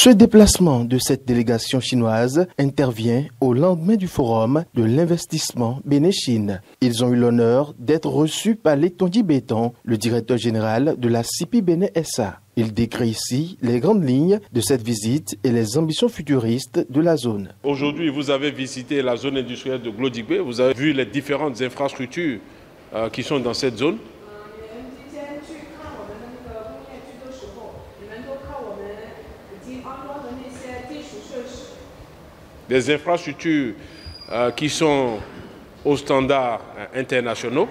Ce déplacement de cette délégation chinoise intervient au lendemain du forum de l'investissement Bénin-Chine. Ils ont eu l'honneur d'être reçus par Letonji Béton, le directeur général de la CIPI Bénin SA. Il décrit ici les grandes lignes de cette visite et les ambitions futuristes de la zone. Aujourd'hui, vous avez visité la zone industrielle de Glodjigbe, vous avez vu les différentes infrastructures qui sont dans cette zone. Des infrastructures qui sont aux standards internationaux.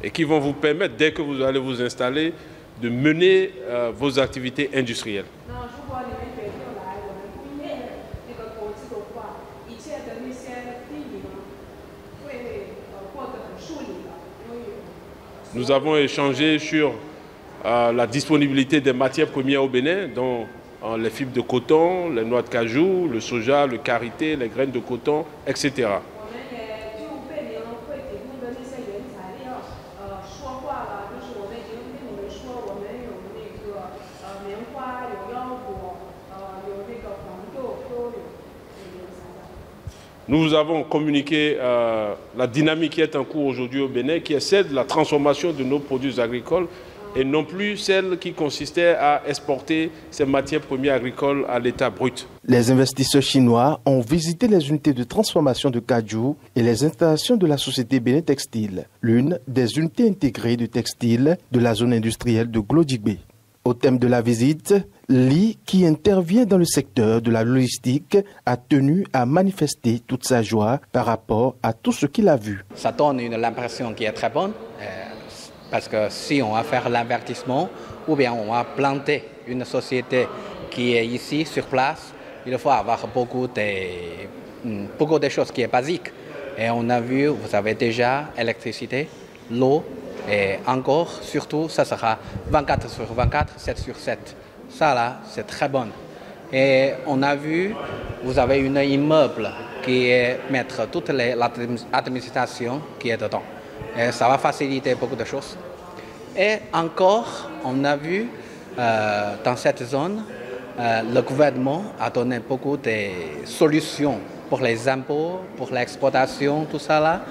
Et qui vont vous permettre, dès que vous allez vous installer, de mener vos activités industrielles. Nous avons échangé sur la disponibilité des matières premières au Bénin, dont les fibres de coton, les noix de cajou, le soja, le karité, les graines de coton, etc. Nous avons communiqué la dynamique qui est en cours aujourd'hui au Bénin, qui est celle de la transformation de nos produits agricoles et non plus celle qui consistait à exporter ces matières premières agricoles à l'état brut. Les investisseurs chinois ont visité les unités de transformation de cajou et les installations de la société Bénin Textile, l'une des unités intégrées de textile de la zone industrielle de Glodjigbe. Au thème de la visite, Li, qui intervient dans le secteur de la logistique, a tenu à manifester toute sa joie par rapport à tout ce qu'il a vu. Ça donne une impression qui est très bonne, parce que si on va faire l'investissement ou bien on va planter une société qui est ici sur place, il faut avoir beaucoup de choses qui sont basiques. Et on a vu, vous avez déjà l'électricité, l'eau, et encore, surtout, ça sera 24 sur 24, 7 sur 7. Ça là, c'est très bon. Et on a vu, vous avez un immeuble qui est mettre toute l'administration qui est dedans. Et ça va faciliter beaucoup de choses. Et encore, on a vu dans cette zone, le gouvernement a donné beaucoup de solutions pour les impôts, pour l'exploitation, tout ça là.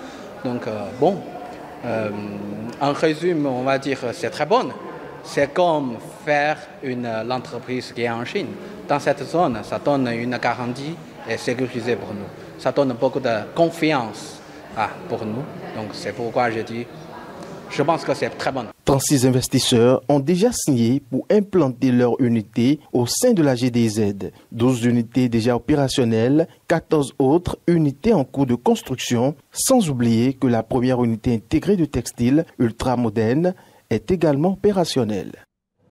Donc bon. En résumé, on va dire c'est très bon. C'est comme faire l'entreprise qui est en Chine. Dans cette zone, ça donne une garantie et sécurisée pour nous. Ça donne beaucoup de confiance pour nous. Donc c'est pourquoi je pense que c'est très bon. 36 investisseurs ont déjà signé pour implanter leur unité au sein de la GDZ. 12 unités déjà opérationnelles, 14 autres unités en cours de construction, sans oublier que la première unité intégrée de textile ultra moderne est également opérationnelle.